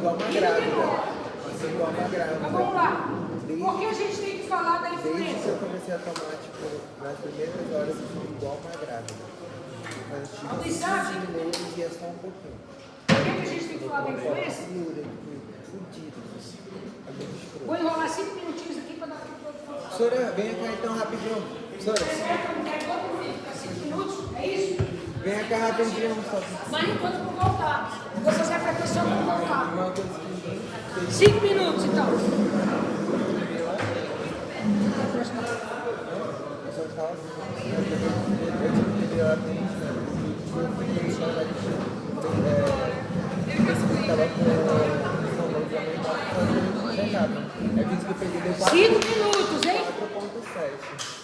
igual uma grávida. Passou igual uma grávida. Mas vamos lá. Por que a gente tem que falar da Desde que influenza? eu comecei a tomar, tipo, nas primeiras horas eu fui igual uma grávida. Mas Alguém tipo, sabe? 15 minutos e é só um pouquinho. Por que a gente tem que falar da influenza? Fudido. Vou enrolar 5 minutinhos aqui para dar aqui para o outro. Sora, vem cá então rapidinho. Sora, Certo? Não quer todo mundo ficar 5 minutos? É isso? vem cá rapidinho. Só Mas enquanto não voltar. Vou fazer a frequência quando voltar. uma coisa que ninguém fez. 5 minutos então. Eu só falo assim, eu tive que ver lá dentro, né? Eu fiquei só lá dentro. Tava com é que eu peguei deu 5 minutos, hein? 4.7.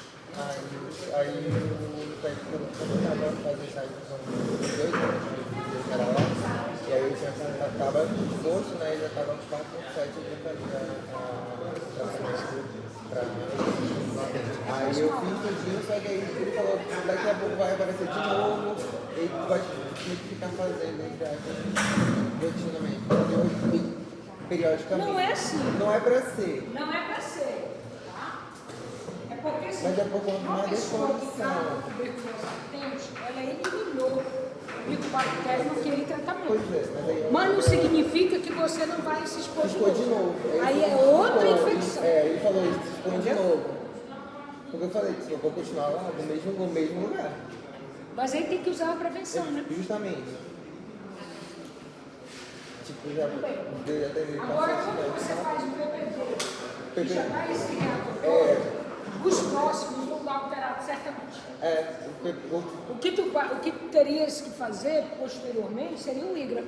Aí o técnico quando eu tava fazendo site com 2 anos, era lá, e aí eu já tava exposto, né? E já tava com 4.7 eu aí eu fiz tudinho, só que aí ele falou que daqui a pouco vai aparecer de novo, e vai ter que ficar fazendo, rotinamente, periodicamente. Não é assim. Não é pra ser. Não é para ser. Tá? É porque assim, Mas é por conta de uma uma pessoa que está descondição. com tuberculose latente, ela eliminou o micobactério naquele tratamento. Pois é, mas aí Mas não significa que você não vai se expor de expor de novo. novo. Aí é Ele outra falou, infecção. ele falou isso, se expor de novo. Porque eu falei, se eu vou continuar lá no mesmo lugar. Mas aí tem que usar a prevenção, né? Justamente. Tipo, já teve Agora, quando você faz o PPD, que já dá esse reator, os próximos vão dar alterado certamente. O que tu terias que fazer posteriormente seria o IGRA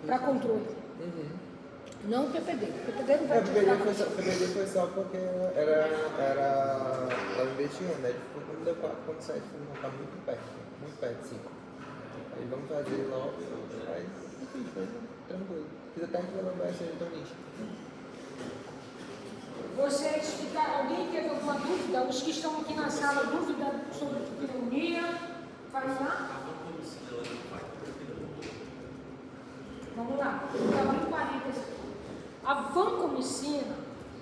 para controle. Não o PPD. O PPD não vai te ajudar. O PPD foi só porque era investigando, né? Tipo, quando deu 4.7, não tá muito perto, sim. Aí vamos fazer logo, mas enfim, foi tranquilo. Fiz até que levar essa retornista. Alguém teve alguma dúvida? Os que estão aqui na sala, dúvida sobre pneumonia? Vai lá? Vamos lá. Vou abrir parênteses. A vancomicina,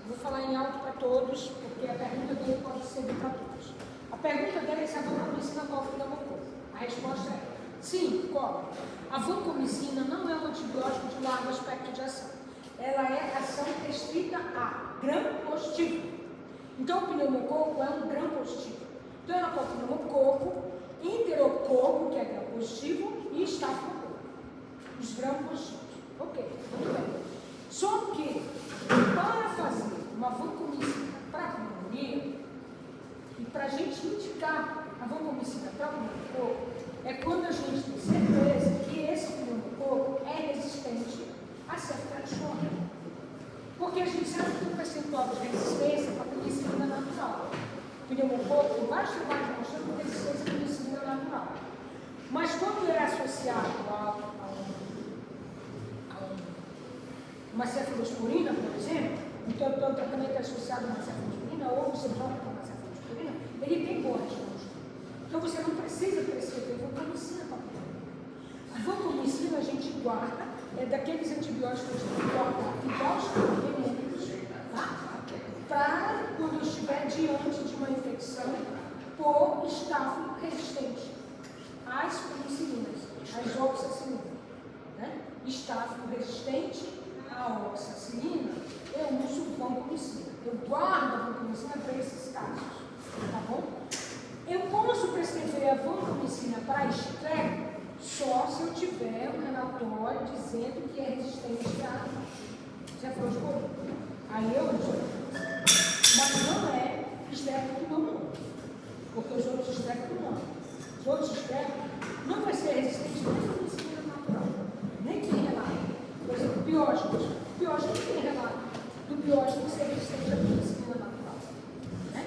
vou falar em alto para todos, porque a pergunta dele pode servir para todos. A pergunta dele é se a vancomicina cobre pneumococo. A resposta é sim, cobre. A vancomicina não é um antibiótico de largo espectro de ação. Ela é ação restrita a gram positivo. Então, o pneumococo é um gram positivo. Então, ela cobre pneumococo, enterococo, que é gram positivo, e estafilococo. Os gram positivos. Ok, muito bem. Só que, para fazer uma vancomicina para pneumonia, e para a gente indicar a vancomicina para pneumococo, é quando a gente tem certeza que esse pneumococo é resistente a ceftriaxona. Porque a gente sabe que o percentual de resistência para a penicilina natural. O pneumococo tem vários trabalhos demonstrando resistência à penicilina natural. Mas quando é associado a uma cefalosporina, por exemplo, então o tratamento é associado a uma cefalosporina, ou você troca com uma cefalosporina, ele tem boa resposta. Então você não precisa prescrever vancomicina para a vancomicina a gente guarda, é daqueles antibióticos que a gente guarda venênicos, tá? Para quando estiver diante de uma infecção por estáfilo resistente às penicilinas, às oxacilinas. Né? Estáfilo resistente à oxacilina, eu uso vancomicina. Eu guardo a vancomicina para esses casos, tá bom? Eu posso prescrever a vancomicina para estrep só se eu tiver um relatório dizendo que é resistente a cefalosporina. Aí eu uso. Mas não é estreptococcus, porque os outros estreptos não. Os outros estreptos não vai ser resistente nem à penicilina natural, nem tem relato. Por exemplo, bióticos. Bióticos não tem relato do biótico ser resistente à penicilina natural. Né?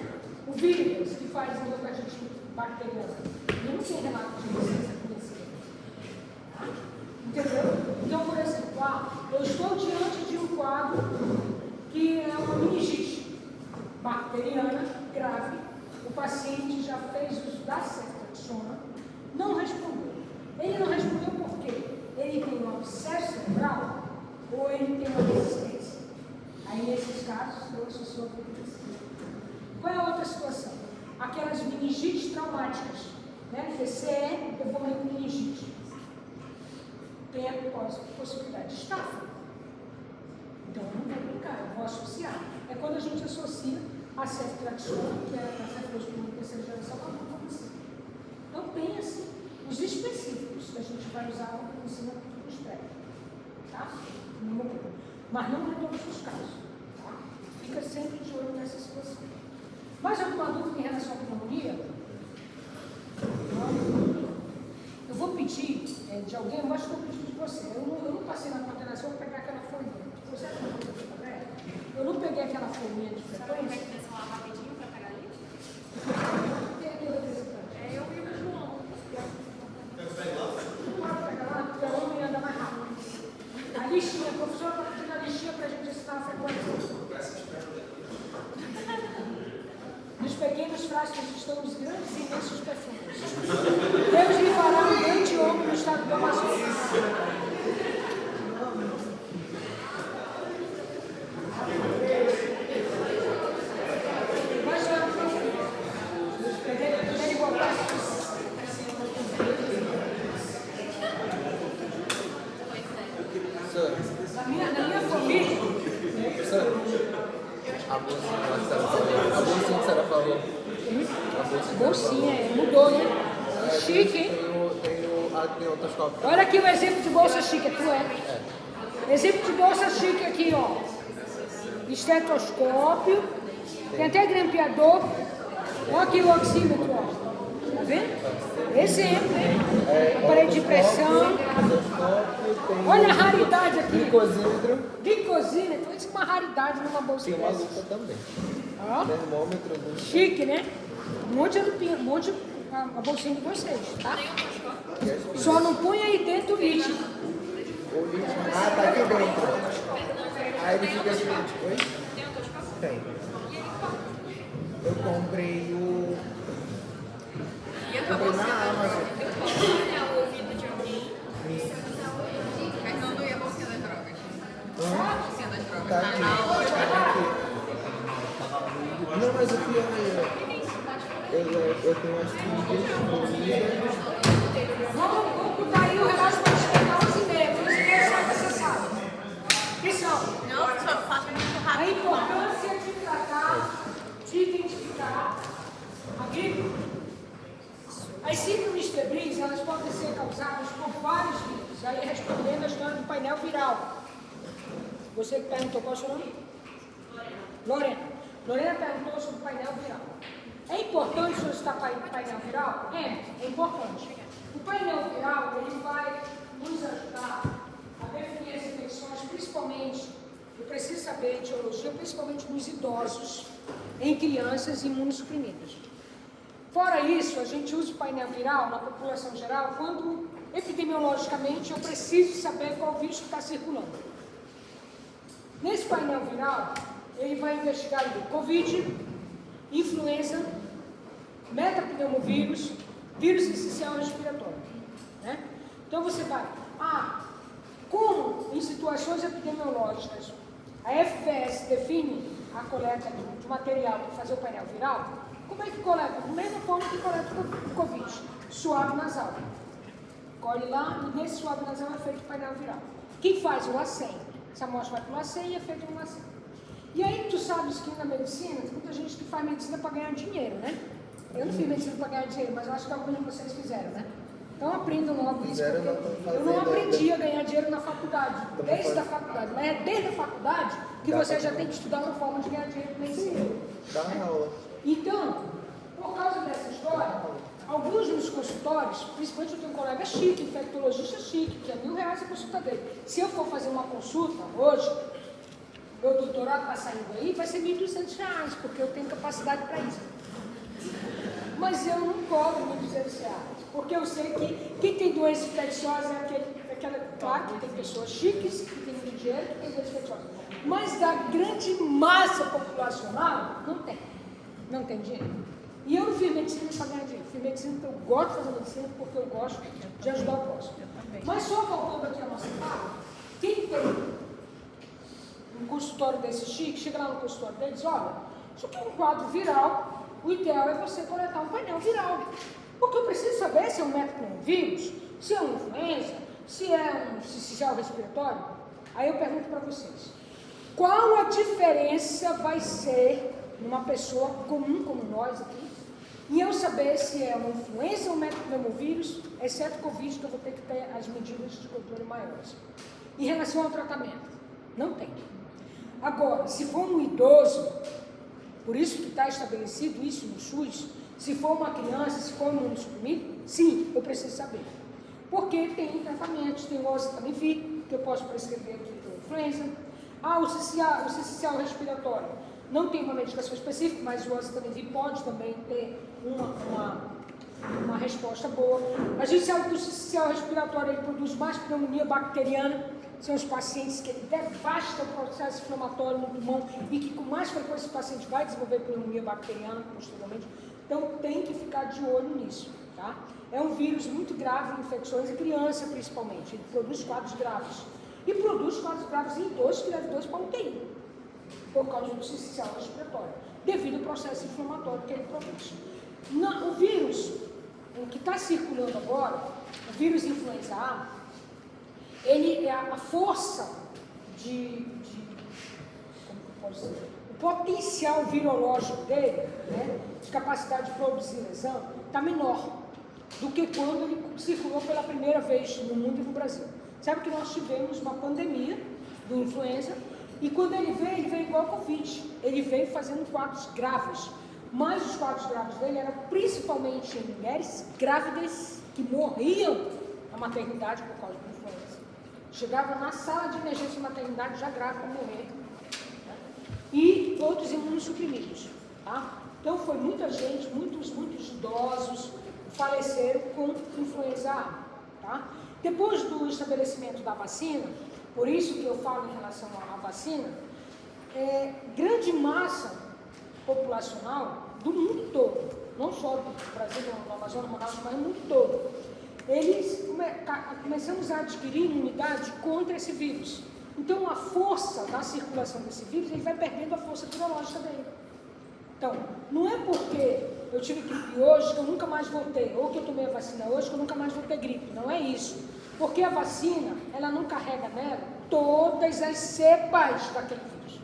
O vírus que faz endocardite bacteriana, ele não tem relato de resistência à penicilina. Tá? Entendeu? Então, por exemplo, eu estou diante de um quadro que é uma meningite bacteriana grave. O paciente já fez uso da ceftriaxona, não respondeu. Ele não respondeu por quê? Ele tem um abscesso cerebral ou casos, eu associo a medicina. Qual é a outra situação? Aquelas meningites traumáticas, né? PCE, eu vou ler meningite. Tem a possibilidade de estafa. Então, eu não vou brincar, eu vou associar. É quando a gente associa a ceftriaxona, que é a cefalosporina de terceira geração, com a vancomicina. Então, tem assim, os específicos que a gente vai usar a vancomicina no estresse. Tá? Mas não em todos os casos. Tá? Fica sempre de olho nessa situação. Mais alguma dúvida em relação à pneumonia? Eu vou pedir de alguém, eu acho que eu pedi de você. Eu não passei na coordenação, eu vou pegar aquela folhinha. Você eu não peguei aquela folhinha de frequência. Você vai falar rapidinho para pegar a lista? Tem aqui o representante. Eu vi o João. Não pode pegar lá, porque o homem anda mais rápido. A listinha, a professora está pedindo a listinha para a gente ensinar a frequência. Nos pequenos frascos estão os grandes e imensos perfumes. Deus lhe fará um grande homem no estado do Amazonas. Na minha família. A bolsinha que a senhora falou. Bolsinha, mudou, né? Chique, hein? Tem outras cópias. Olha aqui o exemplo de bolsa chique, tu é. Exemplo de bolsa chique aqui, ó. Estetoscópio, tem até grampeador. Olha aqui o oxímetro, ó. Tá vendo? Exemplo, hein? Aparelho de pressão. Olha a raridade aqui. Glicosímetro. Glicosímetro, isso é uma raridade numa bolsa Tem uma dessa. lupa também. Ó. Termômetro. Chique, né? Um monte de lupinha, um monte de a bolsinha de vocês, tá? Só não põe aí dentro o líquido. O líquido. Ah, tá aqui dentro. Aí ele fica assim. Oi? Tem. Eu comprei o. Comprei na Amazon. O ouvido de alguém. Fernando e a bolsinha das drogas. A bolsinha das drogas. Tá aqui. Tá aqui. Não, mas o pior é. Eu tenho as trilhas. Vamos botar aí o relógio para despertar 11h30. 11h30 só necessário. Pessoal, Não, só faço muito a rápido. importância de tratar, de identificar a gripe. As síndromes febris, elas podem ser causadas por vários vírus. Aí respondendo a história do painel viral. Você que perguntou qual é o seu nome? Lorena. Lorena perguntou sobre o painel viral. É importante solicitar painel viral? É importante. O painel viral, ele vai nos ajudar a definir as infecções, principalmente, eu preciso saber de etiologia, principalmente nos idosos, em crianças imunossuprimidas. Fora isso, a gente usa o painel viral na população geral quando, epidemiologicamente, eu preciso saber qual vírus está circulando. Nesse painel viral, ele vai investigar o Covid, influenza, metapneumovírus, vírus essencial respiratório. Né? Então você vai, como em situações epidemiológicas a FVS define a coleta de material para fazer o painel viral, como é que coleta? Da mesma forma que coleta o Covid, suave nasal. Colhe lá e nesse suave nasal é feito o painel viral. Quem faz o LACEN? Essa amostra vai para o LACEN e é feito no LACEN. E aí tu sabes que na medicina, tem muita gente que faz medicina para ganhar dinheiro, né? Eu não fiz medicina para ganhar dinheiro, mas eu acho que alguns de vocês fizeram, né? Então aprendam logo isso, porque eu não aprendi a ganhar dinheiro na faculdade, desde a faculdade, mas é desde a faculdade que você já tem que estudar uma forma de ganhar dinheiro com medicina. Dá aula. Então, por causa dessa história, alguns dos consultórios, principalmente eu tenho um colega chique, infectologista chique, que é R$1.000 a consulta dele. Se eu for fazer uma consulta hoje, meu doutorado está saindo aí, vai ser R$1.200, porque eu tenho capacidade para isso. Mas eu não cobro R$1.200, porque eu sei que quem tem doença infecciosa é aquela, claro que tem pessoas chiques, que tem muito dinheiro, que tem doença infecciosa. Mas a grande massa populacional não tem. Não tem dinheiro. E eu não fiz medicina para ganhar dinheiro. Fiz medicina porque eu gosto de fazer medicina, porque eu gosto de ajudar o próximo. Mas só voltando aqui a nossa fala, quem tem um curso consultório desse chique, chega lá no consultório dele e diz, olha, isso aqui é um quadro viral, o ideal é você coletar um painel viral. Porque eu preciso saber se é um metapneumovírus, se é uma influenza, se é um sincicial respiratório. Aí eu pergunto para vocês, qual a diferença vai ser numa pessoa comum como nós aqui, e eu saber se é uma influenza ou um metapneumovírus, exceto Covid, que eu vou ter que ter as medidas de controle maiores. Em relação ao tratamento, não tem. Agora, se for um idoso, por isso que está estabelecido isso no SUS, se for uma criança, se for um imunossuprimido, sim, eu preciso saber. Porque tem tratamentos, tem o oseltamivir, que eu posso prescrever aqui para influenza. O sincicial respiratório não tem uma medicação específica, mas o oseltamivir pode também ter uma resposta boa. A gente sabe que o sincicial respiratório ele produz mais pneumonia bacteriana, são os pacientes que ele devasta o processo inflamatório no pulmão e que com mais frequência o paciente vai desenvolver pneumonia bacteriana posteriormente. Então tem que ficar de olho nisso, tá? É um vírus muito grave em infecções em criança principalmente, ele produz quadros graves. E produz quadros graves em idosos que levam idosos para UTI, por causa do sincicial respiratório, devido ao processo inflamatório que ele produz. O vírus que está circulando agora, o vírus influenza A, ele é a força como que eu posso dizer? O potencial virológico dele, né, de capacidade de produzir lesão, está menor do que quando ele circulou pela primeira vez no mundo e no Brasil. Sabe que nós tivemos uma pandemia do influenza e quando ele veio igual ao Covid. Ele veio fazendo quadros graves, mas os quadros graves dele eram principalmente em mulheres grávidas que morriam na maternidade por causa do influenza. Chegavam na sala de emergência de maternidade já grávida para morrer, né? E outros imunossuprimidos, tá? Então foi muita gente, muitos idosos faleceram com influenza A, tá? Depois do estabelecimento da vacina, por isso que eu falo em relação à vacina, grande massa populacional do mundo todo, não só do Brasil, do Amazonas, mas do mundo todo, eles começamos a adquirir imunidade contra esse vírus. Então a força da circulação desse vírus, ele vai perdendo a força virológica dele. Então, não é porque eu tive gripe hoje que eu nunca mais vou ter, ou que eu tomei a vacina hoje que eu nunca mais vou ter gripe, não é isso. Porque a vacina, ela não carrega nela todas as cepas daquele vírus.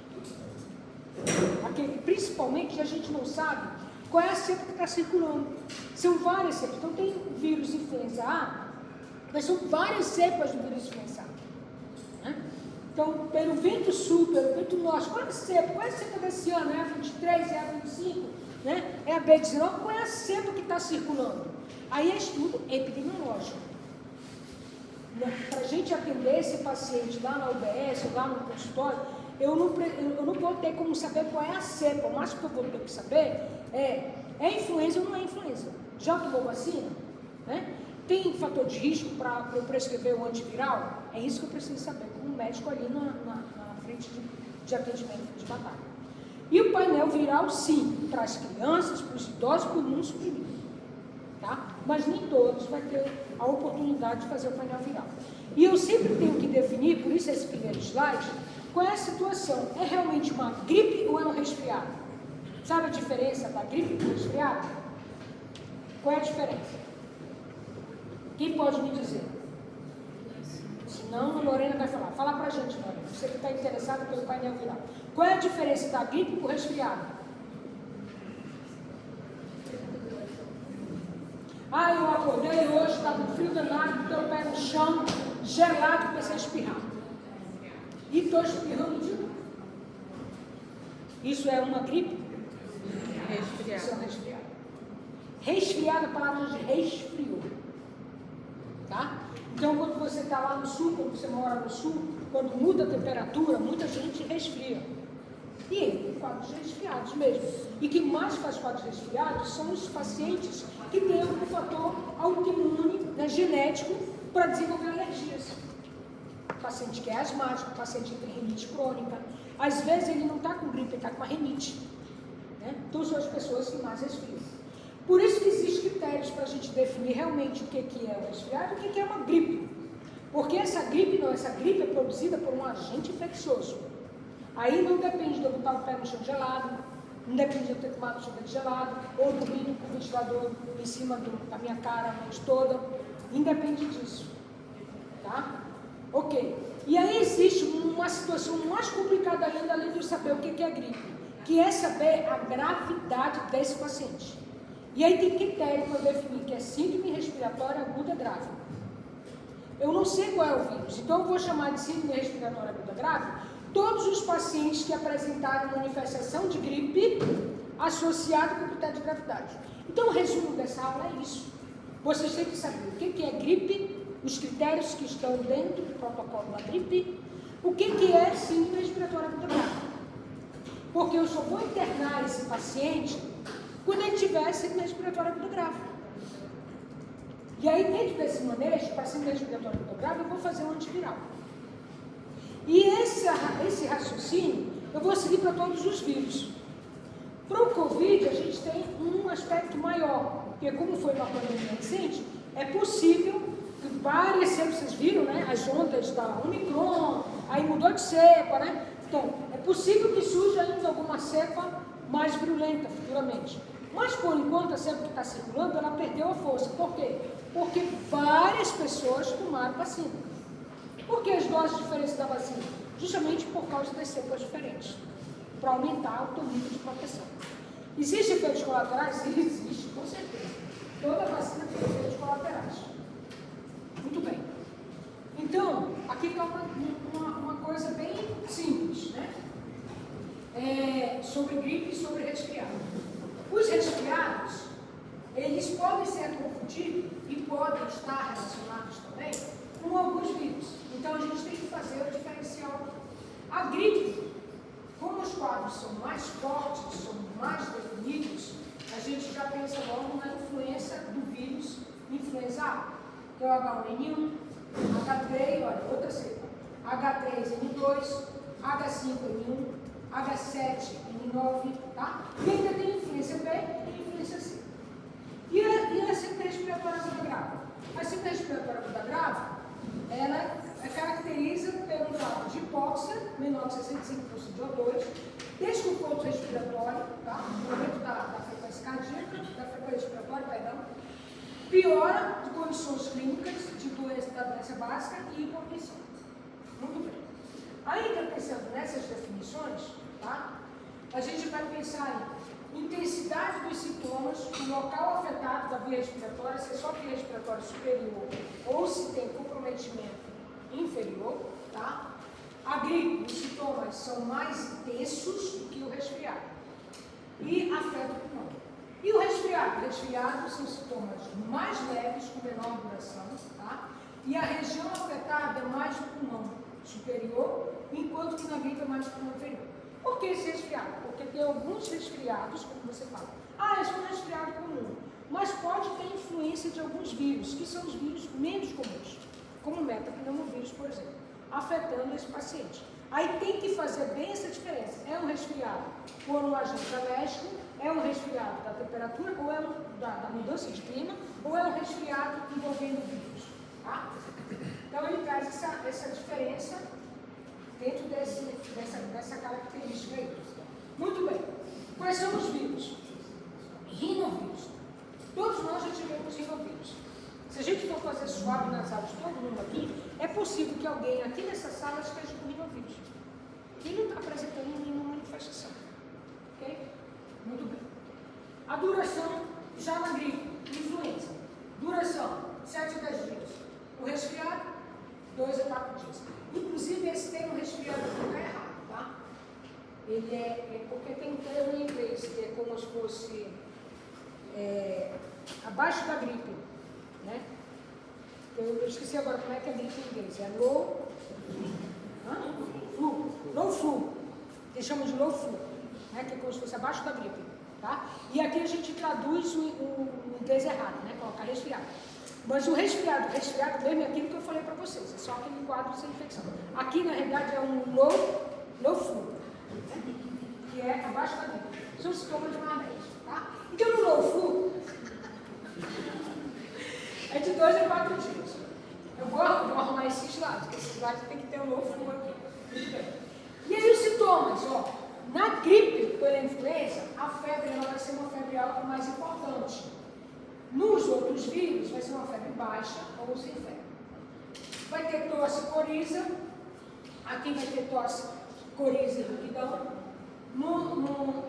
Principalmente a gente não sabe qual é a cepa que está circulando. São várias cepas. Então tem o vírus influenza A, mas são várias cepas do vírus influenza A, né? Então, pelo vento sul, pelo vento norte, qual é a cepa? Qual é a cepa desse ano? É a 23, é a 25, né? É a B19? Qual é a cepa que está circulando? Aí é estudo epidemiológico. Para a gente atender esse paciente lá na UBS, lá no consultório, eu não vou ter como saber qual é a cepa. O máximo que eu vou ter que saber é influenza ou não é influenza. Já tomou vacina? Né? Tem fator de risco para eu prescrever o antiviral? É isso que eu preciso saber, como médico ali na frente de atendimento de batalha. E o painel viral, sim, para as crianças, para os idosos, para o imunossuprimido. Tá? Mas nem todos vão ter a oportunidade de fazer o painel viral. E eu sempre tenho que definir, por isso esse primeiro slide, qual é a situação. É realmente uma gripe ou é um resfriado? Sabe a diferença da gripe e do resfriado? Qual é a diferença? Quem pode me dizer? Senão a Lorena vai falar. Fala pra gente, Lorena, você que está interessado pelo painel viral. Qual é a diferença da gripe para o resfriado? Ah, eu acordei hoje, estava um frio danado, botei o pé no chão, gelado, comecei a espirrar. E estou espirrando de novo. Isso é uma gripe? Resfriado. Isso é um resfriado. Resfriado é a palavra de resfriou. Tá? Então, quando você está lá no sul, quando você mora no sul, quando muda a temperatura, muita gente resfria. E quadros resfriados mesmo. E quem mais faz quadros resfriados são os pacientes que têm algum fator autoimune, né, genético, para desenvolver alergias. O paciente que é asmático, o paciente que tem rinite crônica. Às vezes ele não está com gripe, ele está com uma rinite. Né? Então são as pessoas que mais resfriam. Por isso que existem critérios para a gente definir realmente o que é um resfriado e o que é uma gripe. Porque essa gripe é produzida por um agente infeccioso. Aí não depende de eu botar o pé no chão gelado, não depende de eu ter tomado sorvete gelado, ou dormindo com o ventilador em cima da minha cara a noite toda. Independe disso. Tá? Ok. E aí existe uma situação mais complicada ainda, além de saber o que é gripe, que é saber a gravidade desse paciente. E aí tem critério para definir que é síndrome respiratória aguda grave. Eu não sei qual é o vírus, então eu vou chamar de síndrome respiratória aguda grave todos os pacientes que apresentaram manifestação de gripe associada com critério de gravidade. Então o resumo dessa aula é isso. Vocês têm que saber o que é gripe, os critérios que estão dentro do protocolo da gripe, o que é síndrome respiratória aguda grave. Porque eu só vou internar esse paciente quando ele tiver síndrome respiratória aguda grave. E aí, dentro desse manejo, para síndrome respiratória aguda grave, eu vou fazer um antiviral. E esse raciocínio eu vou seguir para todos os vírus. Para o Covid, a gente tem um aspecto maior, porque como foi uma pandemia recente, é possível que várias cepas, vocês viram, né? As ondas da Omicron, aí mudou de cepa, né? Então, é possível que surja ainda alguma cepa mais virulenta futuramente. Mas, por enquanto, a cepa que está circulando, ela perdeu a força. Por quê? Porque várias pessoas tomaram vacina. Por que as doses diferentes da vacina? Justamente por causa das cepas diferentes, para aumentar o teu nível de proteção. Existem efeitos colaterais? Existe, com certeza. Toda vacina tem efeitos colaterais. Muito bem. Então, aqui está uma coisa bem simples, né? Sobre gripe e sobre resfriado. Os resfriados, eles podem ser confundidos e podem estar relacionados também com alguns vírus. Então, a gente tem que fazer o diferencial. A gripe, como os quadros são mais fortes, são mais definidos, a gente já pensa logo na influência do vírus influenza A, que é o H1N1, H3, olha, outra cepa, H3N2, H5N1, H7N9, tá? E ainda tem influência B e influência C. E a síndrome respiratória aguda grave? A síndrome respiratória aguda grave, ela caracteriza pelo grau de hipóxia, menor que 65% de O2, desconforto respiratório, tá? Aumento da frequência cardíaca, da frequência respiratória, perdão, piora de condições clínicas da doença básica e hipotensão. Muito bem. Ainda pensando nessas definições, tá? A gente vai pensar em intensidade dos sintomas, o local afetado da via respiratória, se é só via respiratória superior ou se tem comprometimento inferior, tá? A gripe, os sintomas são mais intensos do que o resfriado e afeta o pulmão. E o resfriado? O resfriado são sintomas mais leves, com menor duração, tá? E a região afetada é mais o pulmão superior, enquanto que na gripe é mais o pulmão inferior. Por que esse resfriado? Porque tem alguns resfriados, como você fala, esse é um resfriado comum, mas pode ter influência de alguns vírus, que são os vírus menos comuns, como o metapneumovírus, por exemplo, afetando esse paciente. Aí tem que fazer bem essa diferença. É um resfriado por um agente alérgico, é um resfriado da temperatura, ou é da mudança de clima, ou é um resfriado envolvendo vírus. Tá? Então ele traz essa diferença dentro dessa característica aí. Muito bem. Quais são os vírus? Rinovírus. Todos nós já tivemos rinovírus. Se a gente for fazer swab nas aulas, todo mundo aqui, é possível que alguém aqui nessa sala esteja com rinovírus. E não está apresentando nenhuma manifestação. Ok? Muito bem. A duração, já na gripe, influenza. Duração, 7 a 10 dias. O resfriado, 2 a 4 dias. Inclusive, esse termo resfriado não é errado, tá? Ele é porque tem um termo em inglês, que é como se fosse abaixo da gripe, né? Eu esqueci agora como é que é gripe em inglês. É low flu. Eles chamam de low flu, né? Que é como se fosse abaixo da gripe, tá? E aqui a gente traduz o inglês errado, né? Colocar resfriado. Mas o resfriado mesmo é aquilo que eu falei para vocês, é só aquele quadro sem infecção. Aqui, na realidade, é um low flu, né? Que é abaixo da gripe. São sintomas mais leves, tá? Então, no low flu, é de 2 a 4 dias. Eu vou arrumar esse slide, porque esse slide tem que ter um low flu aqui. E aí, os sintomas. Não, mas ó, na gripe pela influenza, a febre ela vai ser uma febre alta mais importante. Nos outros vírus, vai ser uma febre baixa ou sem febre. Vai ter tosse, coriza. Aqui vai ter tosse, coriza e rouquidão.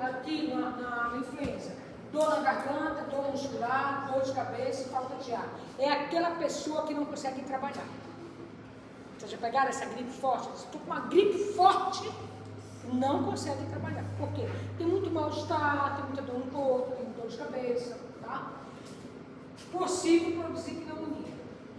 Aqui na influenza, dor na garganta, dor muscular, dor de cabeça e falta de ar. É aquela pessoa que não consegue trabalhar. Vocês já pegaram essa gripe forte? Se tu com uma gripe forte, não consegue trabalhar. Por quê? Tem muito mal-estar, tem muita dor no corpo, tem dor de cabeça, tá? Possível produzir pneumonia.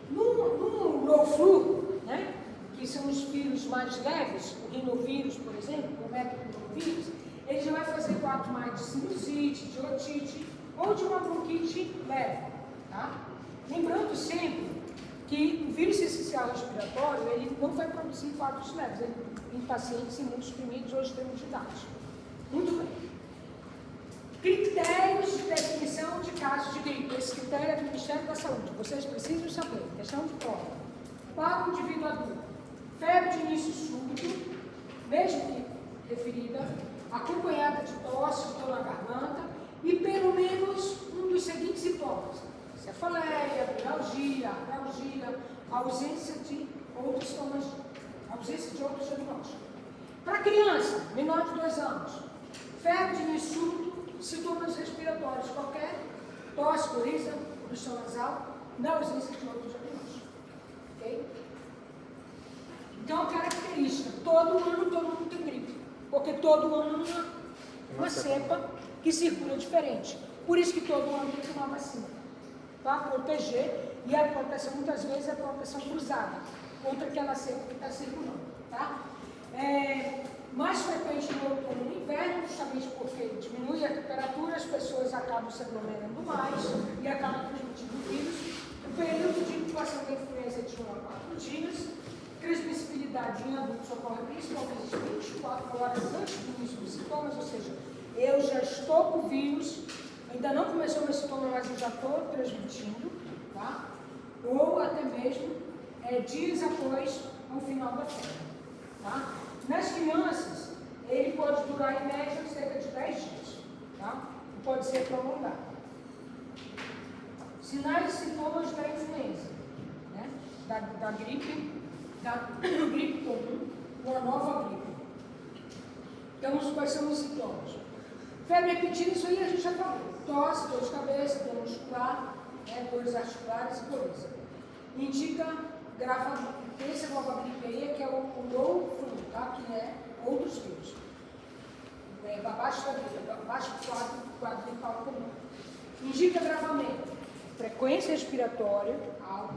No low flu, né, que são os vírus mais leves, o rinovírus, por exemplo, o metrorrinovírus, ele já vai fazer quadro mais de sinusite, de otite ou de uma bronquite leve, tá? Lembrando sempre que o vírus essencial respiratório, ele não vai produzir quadros leves, em pacientes imunossuprimidos ou extremos de idade. Muito bem. Critérios de definição de casos de gripe. Esse critério é do Ministério da Saúde. Vocês precisam saber. Questão de prova. Para o indivíduo adulto, febre de início súbito, mesmo que referida, acompanhada de tosse, dor na garganta e pelo menos um dos seguintes sintomas: cefaleia, neuralgia, artralgia, ausência de outros sintomas, ausência de outros diagnósticos. Para criança, menor de 2 anos, febre de início súbito, sintomas respiratórios qualquer, tosse, coriza, obstrução nasal, na ausência de outros diagnósticos. Ok? Então, a característica, todo mundo tem gripe, porque todo ano uma cepa que circula diferente. Por isso que todo ano tem que tomar vacina, para proteger, e a proteção muitas vezes é proteção cruzada, contra aquela cepa que está circulando, tá? Mais frequente no outono e no inverno, justamente porque diminui a temperatura, as pessoas acabam se aglomerando mais e acabam transmitindo o vírus. O período de incubação da influenza é de 1 a 4 dias. Transmissibilidade em adultos ocorre principalmente 24 horas antes do início dos sintomas, ou seja, eu já estou com o vírus, ainda não começou meu sintoma, mas eu já estou transmitindo, tá? Ou até mesmo dias após o final da febre, tá? Nas crianças, ele pode durar em média cerca de 10 dias, tá? E pode ser prolongado. Sinais e sintomas da influenza, né? Da gripe comum ou a nova gripe. Então, quais são os sintomas? Febre repentina, isso aí a gente já falou. Tosse, dor de cabeça, dor muscular, dores articulares e coriza. Indica gravamento. Essa nova gripe aí, que é o low flu, tá? Que é outros vírus. Abaixo do quadro gripal comum. Indica agravamento. Frequência respiratória alta,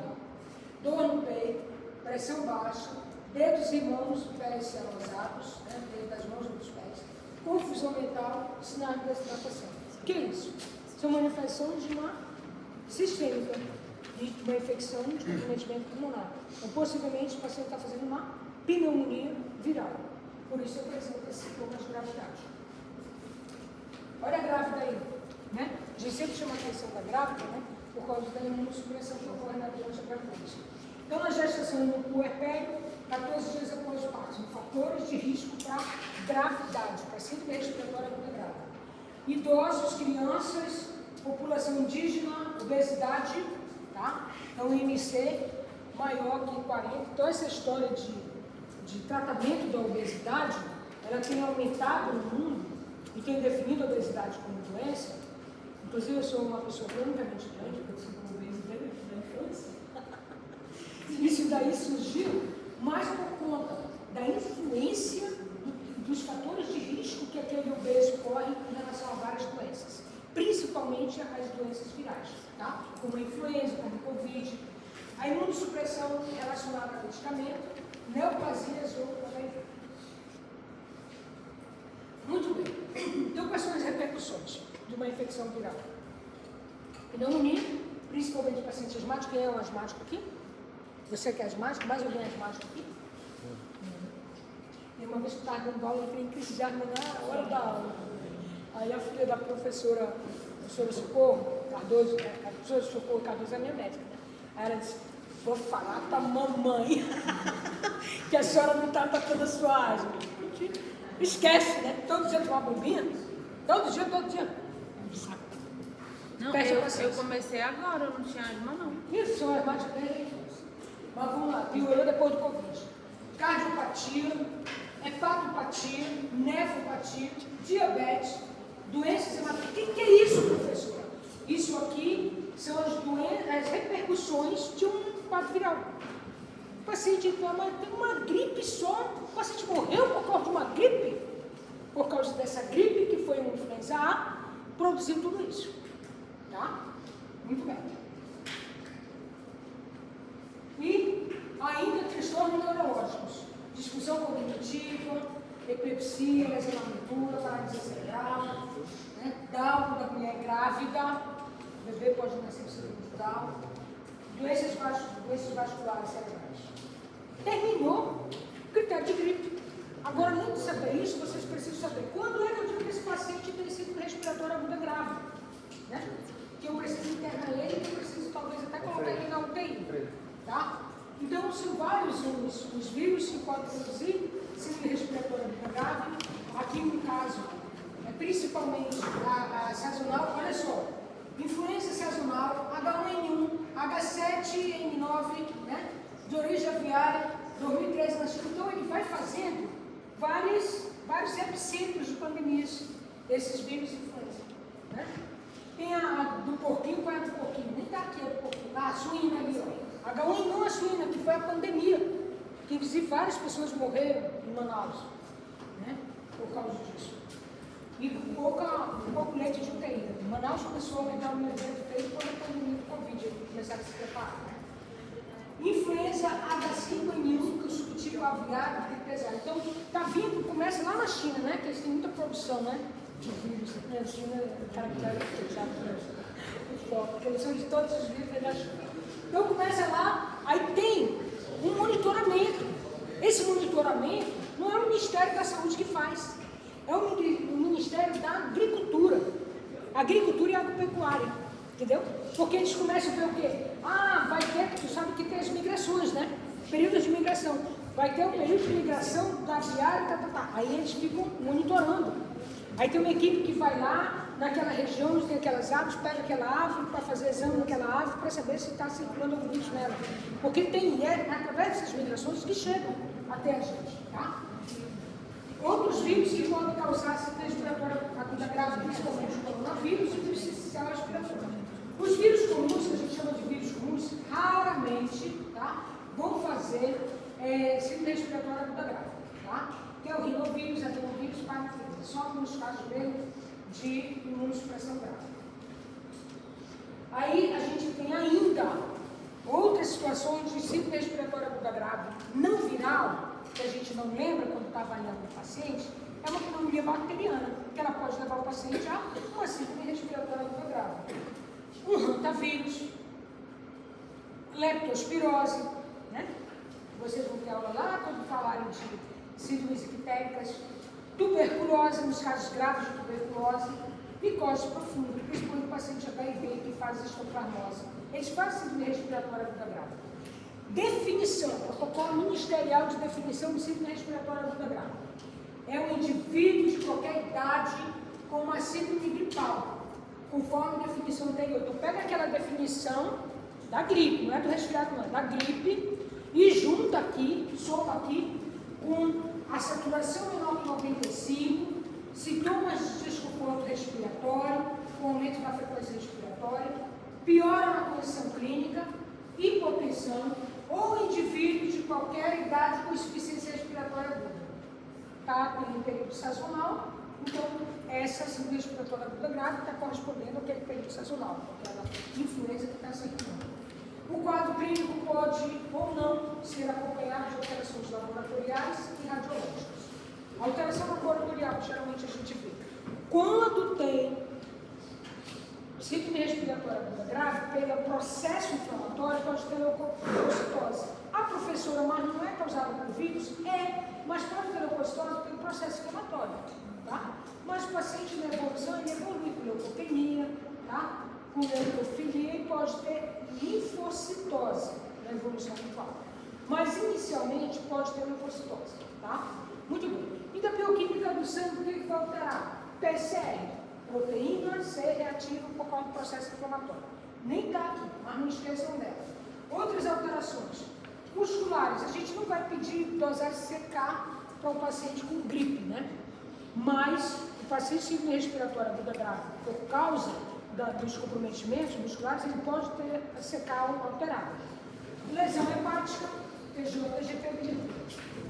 dor no peito, pressão baixa, dedos e mãos, pés cianosados, dedo das mãos e dos pés, confusão mental, sinais de desidratação. O que é isso? São manifestações de uma sistêmica, de uma infecção de comprometimento pulmonar. Então, possivelmente, o paciente está fazendo uma pneumonia viral. Por isso, apresenta esses sintomas de gravidade. Olha a grávida aí, né? A gente sempre chama a atenção da grávida, né? Por causa da imunossupressão que ocorre durante a gravidez. Então, na gestação e no puerpério, 14 dias após o parto, são fatores de risco para gravidade, para síndrome respiratória aguda grávida. Idosos, crianças, população indígena, obesidade, tá? Então, IMC maior que 40. Então, essa história de tratamento da obesidade, ela tem aumentado no mundo e tem definido a obesidade como doença. Inclusive, eu sou uma pessoa cronicamente grande, eu sou obesa desde a infância. Isso daí surgiu mais por conta da influência dos fatores de risco que aquele obeso corre em relação a várias doenças, principalmente as doenças virais, tá? Como a influenza, como o Covid, a imunossupressão relacionada a medicamento, neoplasias ou também. Muito bem. Então, quais são as repercussões de uma infecção viral? Pneumonia, principalmente pacientes asmáticos. Quem é um asmático aqui? Você que é asmático? Mais alguém é asmático aqui? E uma vez que estava dando aula, eu entrei em crise de asma na hora da aula. Aí a filha da professora Socorro Cardoso, a professora Socorro Cardoso é minha médica, né? Aí ela disse: vou falar para a mamãe que a senhora não está atacando a sua asma. gente esquece, né? Todo dia tomar bombinha. Todo dia. Não, Perde a eu paciência. comecei agora, eu não tinha asma, não. Isso são asmáticos desde a infância. Mas vamos lá, piorou depois do Covid. Cardiopatia, hepatopatia, nefropatia, diabetes, doenças hematócritas. O que é isso, professora? Isso aqui são as repercussões de um quadro viral. O paciente tem uma gripe só, o paciente morreu por causa de uma gripe, por causa dessa gripe que foi uma influenza A, produziu tudo isso. Tá? Muito bem. E ainda transtornos neurológicos, disfunção cognitiva, epilepsia, lesão na medula, paralisia cerebral, né? Down da mulher grávida, o bebê pode nascer com síndrome de Down, doenças vasculares cerebrais. Terminou o critério de gripe. Agora, além de saber isso, vocês precisam saber quando é que eu digo que esse paciente tem síndrome respiratória aguda grave, né? Que eu preciso internar ele, que eu preciso talvez até colocar ele na UTI, tá? Então, são vários os vírus que podem produzir síndrome respiratória aguda grave. Aqui, no caso, principalmente a sazonal, olha só, influenza sazonal, H1N1, H7N9, né? De origem aviária, 2013 na China. Então, ele vai fazendo vários epicentros de pandemias, esses vírus influenza, né? Tem a do porquinho, qual é a do porquinho? Nem está aqui a do porquinho. A suína ali, ó. H1N1 a suína, que foi a pandemia, que inclusive várias pessoas morreram em Manaus, né? Por causa disso. E pouco leite de UTI. Manaus começou a aumentar o número de UTI quando a pandemia do Covid começaram a se preparar, né? Influenza H5N1, que é o subtipo aviário de pesado. Então, está vindo, começa lá na China, né? Que eles têm muita produção, né? De vírus. Na China, caracterizado por foco, porque eles são de todos os vírus da China. Então, começa lá, aí tem um monitoramento. Esse monitoramento não é o Ministério da Saúde que faz, é o Ministério da Agricultura. Agricultura e agropecuária, entendeu? Porque eles começam a ver o quê? Ah, vai ter, tu sabe que tem as migrações, né? Períodos de migração. Vai ter um período de migração da aviária, Aí eles ficam monitorando. Aí tem uma equipe que vai lá, naquela região onde tem aquelas árvores, pega aquela árvore para fazer exame naquela árvore para saber se está circulando algum vírus nela. Porque é através dessas migrações que chegam até a gente, tá? Outros vírus que podem causar síndrome respiratória aguda grave, principalmente o coronavírus e o vírus sincicial respiratório. Os vírus comuns, que a gente chama de vírus comuns, raramente, tá, vão fazer síndrome respiratória aguda grave, tá? Que é o rinovírus, adenovírus, parafília, só nos casos mesmo de imunossupressão grave. Aí a gente tem ainda outras situações de síndrome respiratória aguda grave não viral, que a gente não lembra quando está avaliando o paciente, é uma pneumonia bacteriana, que ela pode levar o paciente a uma síndrome respiratória aguda grave. Um rotavírus, leptospirose, né? Vocês vão ter aula lá quando falarem de síndromes ictéricas, tuberculose, nos casos graves de tuberculose, micose profunda, principalmente o paciente HIV que faz histoplasmose. Eles fazem síndrome respiratória aguda grave. Definição, protocolo ministerial de definição de síndrome respiratória aguda grave. É um indivíduo de qualquer idade com uma síndrome gripal, conforme a definição anterior. Então, pega aquela definição da gripe, não é do resfriado, não, é da gripe, e junta aqui, soma aqui, com a saturação menor que 95, sintomas de desconforto respiratório, com aumento da frequência respiratória, piora na condição clínica, hipotensão, ou indivíduo de qualquer idade com insuficiência respiratória aguda. Tá? Tem um período sazonal, então essa síndrome respiratória aguda grave está correspondendo àquele período sazonal, aquela influenza que está circulando. O quadro clínico pode ou não ser acompanhado de alterações laboratoriais e radiológicas. A alteração laboratorial, geralmente a gente vê. Quando tem síndrome respiratória aguda grave, pelo processo inflamatório, pode ter leucocitose. A professora, mas não é causada por vírus? Mas pode ter leucocitose pelo processo inflamatório, tá? Mas o paciente na evolução, ele evolui com leucopenia, tá? Com leucofilia e pode ter linfocitose na evolução do quadro. Mas inicialmente pode ter leucocitose, tá? Muito bem. E da bioquímica do sangue, o que vai alterar? PCR, proteína C reativa por causa do processo inflamatório. Nem está aqui, mas não esqueçam dela. Outras alterações musculares. A gente não vai pedir dosagem CK para um paciente com gripe, né? Mas o paciente com síndrome respiratória aguda grave, por causa dos comprometimentos musculares, ele pode ter a CK alterada. Lesão hepática, TJ, GPB.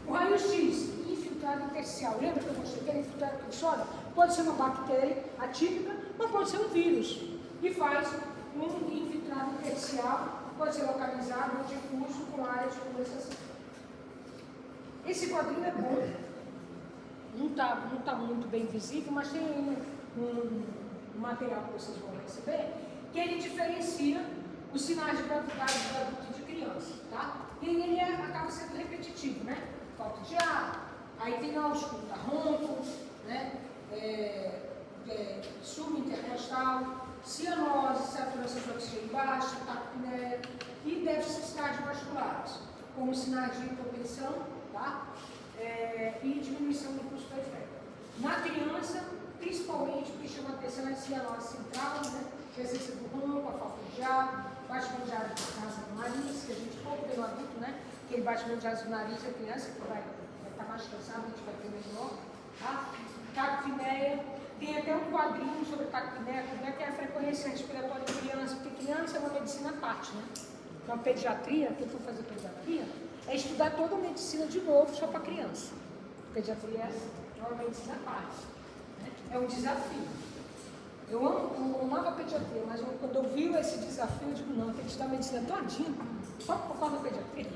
O raio-X, infiltrado intersticial. Lembra que eu mostrei que era infiltrado intersticial? Pode ser uma bactéria atípica, mas pode ser um vírus. E faz um infiltrado intersticial, pode ser localizado no difuso com áreas de condensação. Esse quadrinho é bom. Não tá muito bem visível, mas tem um material que vocês vão receber, que ele diferencia os sinais de gravidade do adulto e de criança, tá? E ele acaba sendo repetitivo, né? Falta de ar, aí tem lá os ronco, né? Subintercostal, cianose, saturação de oxigênio baixa, taquipneia e déficits cardiovasculares, como sinais de hipotensão, tá? E diminuição do pulso periférico. Na criança, principalmente, o que chama atenção é a cianose central, né? Presença do ronco, a falta de ar, batimento de asa no nariz, que a gente pouco vê no adulto, né? Aquele batimento de asa no nariz da criança, que vai estar mais cansado, a gente vai ter menor, tá? Taquipneia, tem até um quadrinho sobre taquipneia, que é a frequência respiratória de criança, porque criança é uma medicina à parte, né? Então, pediatria, quem for fazer pediatria, é estudar toda a medicina de novo só para criança. Pediatria é uma medicina à parte, né? É um desafio. Eu amava pediatria, mas quando eu vi esse desafio, eu digo, não, tem que estudar medicina todinha, só por causa da pediatria.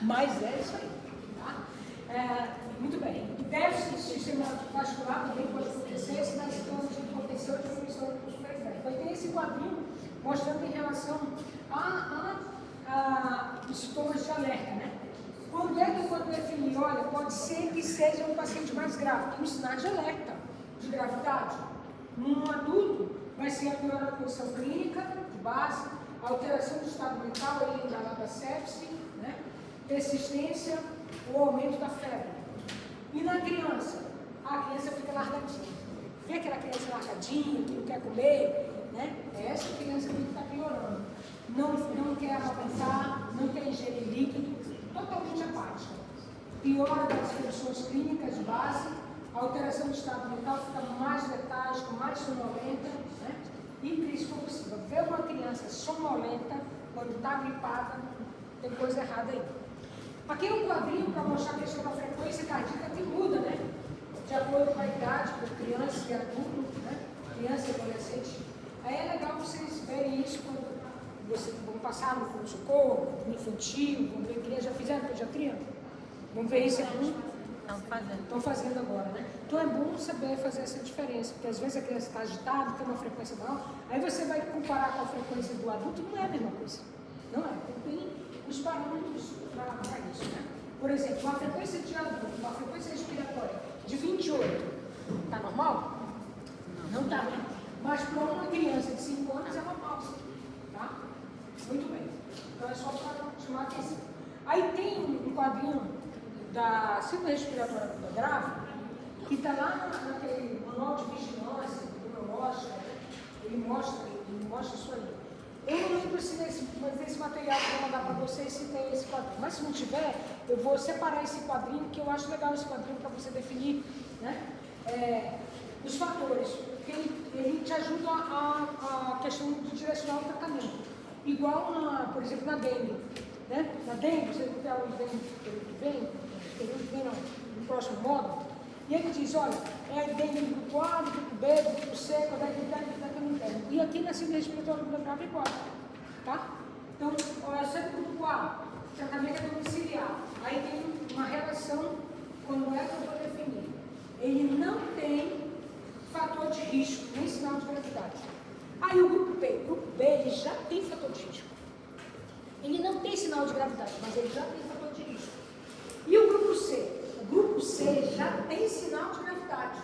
Mas é isso aí, tá? Muito bem. Déficit do sistema vascular também pode acontecer, se nós estamos de hipotensão e diminuição do pulso periférico. Aí tem esse quadrinho mostrando em relação os sintomas de alerta, né? Quando é que eu vou definir? Olha, pode ser que seja um paciente mais grave, tem um sinal de alerta, de gravidade. Num adulto, vai ser a pior da condição clínica, de base, alteração do estado mental, aí da sepse, né? Persistência ou aumento da febre. E na criança? A criança fica largadinha. Vê aquela criança largadinha, que não quer comer, né? Essa criança que está piorando. Não quer amamentar, não quer ingerir líquido, totalmente apática. Piora das funções clínicas de base, alteração do estado mental, fica mais letárgica, mais sonolenta, né? E crise convulsiva. Ver uma criança sonolenta, quando está gripada, tem coisa errada aí. Aqui é um quadrinho para mostrar a questão da frequência cardíaca que muda, né? De acordo com a idade, por criança e adulto, né? Criança e adolescente. Aí é legal vocês verem isso quando vocês vão passar no pronto-socorro, no infantil, vão ver criança, já fizeram pediatria? Vamos ver isso aqui. Estão fazendo agora, né? Então é bom saber fazer essa diferença, porque às vezes a criança está agitada, tem uma frequência maior, aí você vai comparar com a frequência do adulto, não é a mesma coisa. Não é, tem os parâmetros para isso, né? Por exemplo, uma frequência de adulto, uma frequência respiratória de 28, está normal? Não está, né? Mas para uma criança de 5 anos é normal, tá? Muito bem. Então é só para chamar a atenção. Aí tem um quadrinho da síndrome respiratória aguda grave, que está lá naquele manual de vigilância imunológica, ele mostra isso aí. Eu não lembro se nesse material que eu vou mandar para vocês se tem esse quadrinho, mas se não tiver, eu vou separar esse quadrinho, que eu acho legal esse quadrinho para você definir, né? Os fatores, porque ele te ajuda a questão de direcionar o tratamento. Igual, por exemplo, na dengue, né? Na dengue, você tem o dengue que vem no próximo módulo, e ele diz, olha, é dengue do grupo A, do grupo B, do grupo C, quando é que interno. E aqui na síndrome respiratória aguda grave é igual, tá? Então, olha, você é do grupo A, tratamento é domiciliar. Aí tem uma relação, quando é que eu vou definir? Ele não tem fator de risco, nem sinal de gravidade. Aí o grupo B ele já tem fator de risco. Ele não tem sinal de gravidade, mas ele já tem fator de risco. E o grupo C? O grupo C já tem sinal de gravidade.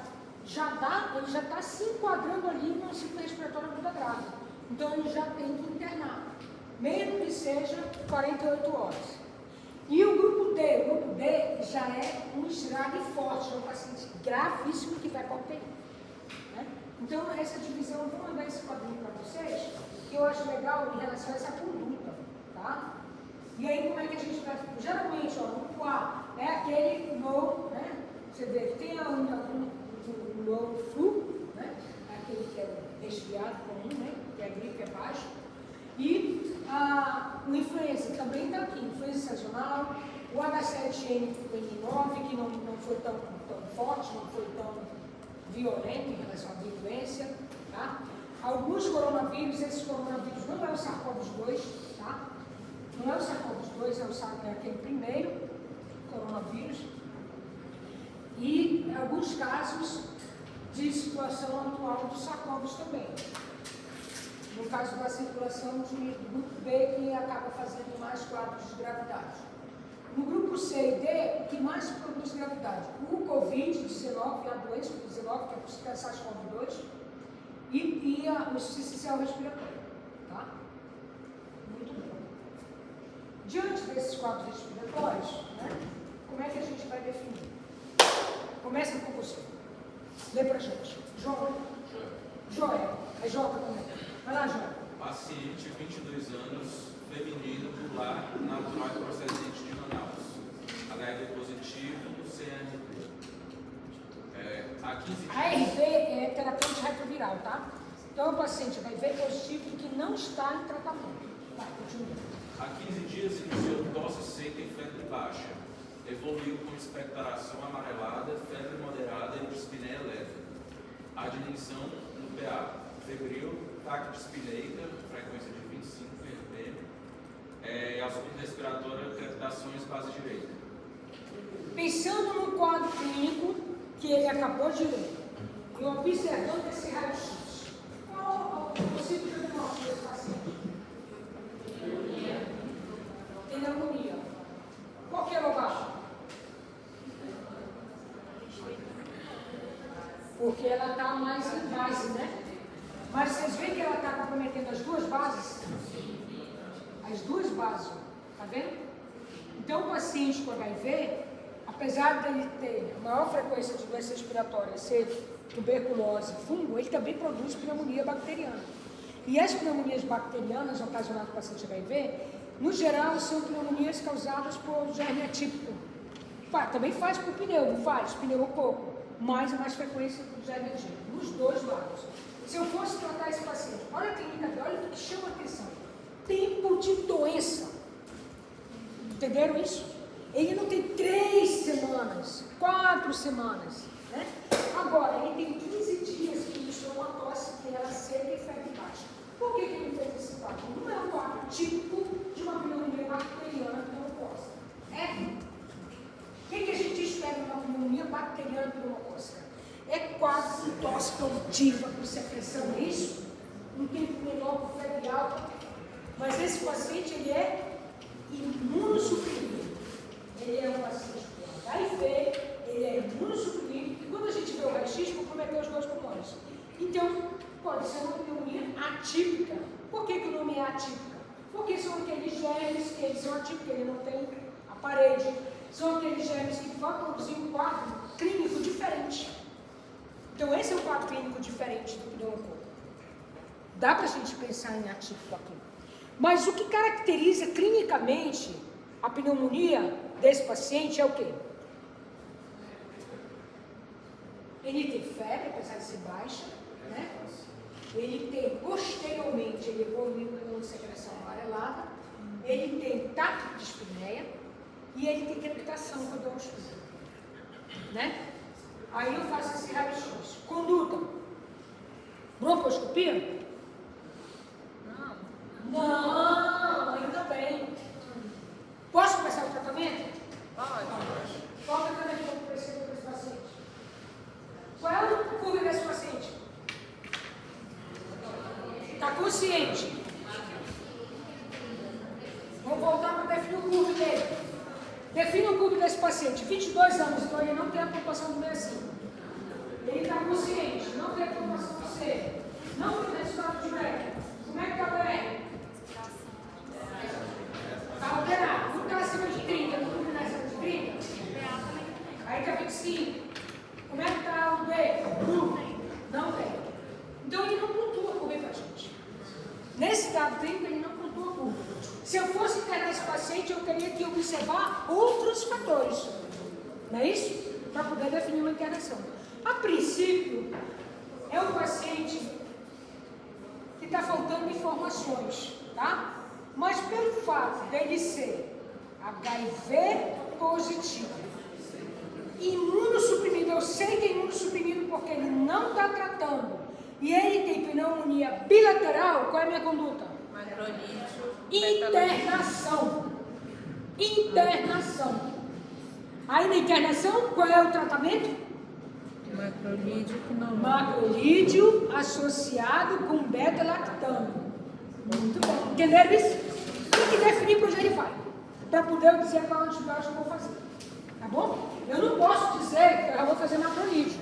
Ele já está se enquadrando ali no ciclo respiratório aguda grave. Então ele já tem que internar, mesmo que seja 48 horas. E o grupo D já é um estrague forte, é um paciente gravíssimo que vai para a UTI. Né? Então, essa divisão, eu vou mandar esse quadrinho para vocês, que eu acho legal em relação a essa conduta. Tá? E aí, como é que a gente vai? Geralmente, ó, o grupo A é aquele low, né? Você vê que tem o low flu, né? Aquele que é resfriado comum, né? Que a gripe é baixa. E o influenza também está aqui, influenza sazonal, o H7N9, que não foi tão forte, não foi tão violento em relação à virulência, tá? Alguns coronavírus, esses coronavírus não é o SARS-CoV-2, tá? Não é o SARS-CoV-2, é aquele primeiro coronavírus. E alguns casos de situação atual do SARS-CoV também. No caso da circulação do grupo B, que acaba fazendo mais quadros de gravidade. No grupo C e D, o que mais produz gravidade? O Covid-19, a doença Covid-19, que é o SARS-CoV-2, e o sistema respiratório. Tá? Muito bom. Diante desses quadros respiratórios, né, como é que a gente vai definir? Começa com você. Lê pra gente. Joia. É Jota também. Vai lá, Joia. Paciente, 22 anos, feminino, do lar, natural e procedente de Manaus. HIV positivo, CNP. Há 15 dias. ARV é terapêutica retroviral, tá? Então, é um paciente HIV positivo que não está em tratamento. Vai, continua. Há 15 dias iniciou tosse seca e febre baixa. Evoluiu com expectoração amarelada, febre moderada e dispneia leve. A diminuição no PA. Febril, taquidispneica, frequência de 25 ppm. E auxílio respiratório, crepitações base direita. Pensando no quadro clínico que ele acabou de ler, e observando esse raio-x, qual o possível diagnóstico desse paciente? Pneumonia. Qual que é o lugar? Porque ela está mais em base, né? Mas vocês veem que ela está comprometendo as duas bases? As duas bases, tá vendo? Então, o paciente com HIV, apesar dele ter a maior frequência de doença respiratória, ser tuberculose e fungo, ele também produz pneumonia bacteriana. E as pneumonias bacterianas ocasionadas por paciente HIV, no geral, são pneumonias causadas por germe atípico. Também faz por pneumo, pneumococo, mas a mais frequência do germe atípico, nos dois lados. Se eu fosse tratar esse paciente, olha a clínica dele, olha o que chama a atenção. Tempo de doença. Entenderam isso? Ele não tem 3 semanas, 4 semanas. Né? Agora, ele tem 15 dias que iniciou uma tosse que era seca e febre baixa. Por que ele fez esse quadro? Não é um quadro típico de uma pneumonia bacteriana pneumocócica. O que a gente espera numa pneumonia bacteriana pneumocócica? É quase tosse produtiva com secreção, é isso? Um tempo menor com febre alta. Mas esse paciente, ele é imunossuprimido. Ele é um paciente com HIV, ele é imunossuprimido. E quando a gente vê o raio-x, comprometeu os 2 pulmões. Então, pode ser uma pneumonia atípica. Por que o nome é atípica? Porque são aqueles germes que eles são atípicos, ele não tem a parede. São aqueles germes que vão produzir um quadro clínico diferente. Então, esse é um quadro clínico diferente do pneumococo. Dá para a gente pensar em atípico aqui. Mas o que caracteriza clinicamente a pneumonia desse paciente é o quê? Ele tem febre, apesar de ser baixa, né? Ele tem, posteriormente, ele evoluiu com secreção amarelada, ele tem taquidispneia e ele tem crepitação quando eu estudo, né? Aí eu faço esse raio-x. Conduta. Broncoscopia? Não, ainda bem. Posso começar o tratamento? Pode. Qual o tratamento que eu preciso para esse paciente? Qual é o curso desse paciente? Está consciente? Vamos voltar para definir o curso dele. Defina o curso desse paciente. 22 anos, então ele não tem a preocupação do 65. Ele está consciente, não tem a preocupação do C. Não tem resultado de BR. Como é que está o BR? Está alterado. Não está acima de 30. outros fatores, não é isso? Para poder definir uma internação. A princípio, é um paciente que está faltando informações, tá? Mas pelo fato dele ser HIV positivo, imunossuprimido, eu sei que é imunossuprimido porque ele não está tratando, e ele tem pneumonia bilateral, qual é a minha conduta? Internação. Internação. Aí na internação, qual é o tratamento? Macrolídeo associado com beta-lactano. Muito bem. Entenderam isso? Tem que definir para onde ele vai, para poder eu dizer qual antibiótico eu vou fazer. Tá bom? Eu não posso dizer que eu já vou fazer macrolídeo,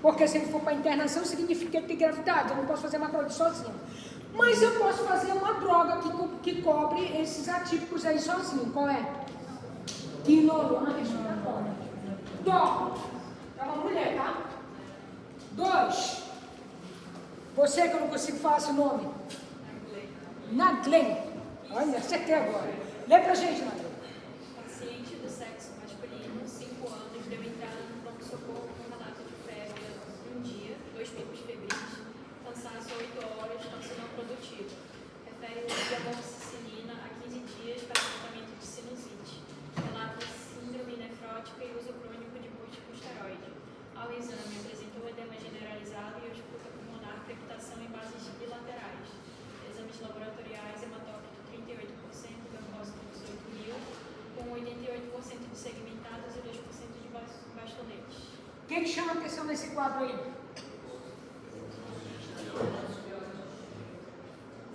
porque se ele for para internação, significa que ele tem gravidade. Eu não posso fazer macrolídeo sozinho. Mas eu posso fazer uma droga que cobre esses atípicos aí sozinho. Qual é? Quinolona respiratória. Dó. É uma mulher, tá? 2. Você que eu não consigo falar seu nome. Naglen. Olha, acertei agora. Lê pra gente, Naglen. Paciente do sexo masculino, 5 anos, deu entrada no pronto-socorro com relato de febre um dia, 2 picos febris, cansaço 8 horas, cansaço não produtivo. Refere uso de amoxicilina há 15 dias para tratamento de sinusite. Relata síndrome nefrótica e uso crônico de corticosteroide. Ao exame, apresentou edema generalizado e ausculta pulmonar, crepitação em bases bilaterais. Exames laboratoriais, hematócrito 38%, leucócito 18.000, com 88% de segmentados e 2% de bastonetes. O que chama atenção nesse quadro aí?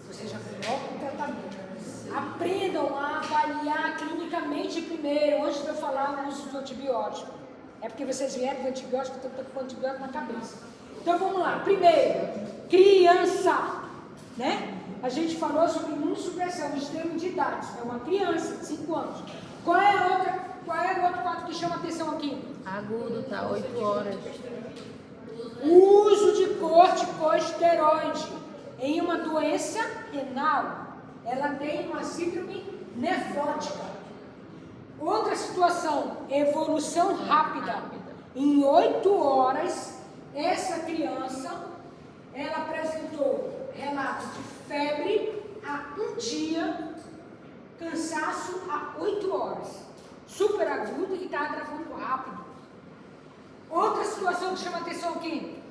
Você já foi logo o tratamento. Aprendam a avaliar clinicamente primeiro, antes de eu falar o uso do antibiótico. É porque vocês vieram do antibiótico, eu estou com o antibiótico na cabeça. Então vamos lá. Primeiro, criança, né? A gente falou sobre imunossupressão, extremo de idade. É uma criança de 5 anos. Qual é o outro quadro que chama atenção aqui? Agudo, tá 8 horas. Uso de corticosteroide em uma doença renal. Ela tem uma síndrome nefrótica. Outra situação, evolução rápida. Em 8 horas, essa criança, ela apresentou relato de febre há 1 dia, cansaço há 8 horas. Super agudo e está agravando rápido. Outra situação que chama atenção aqui.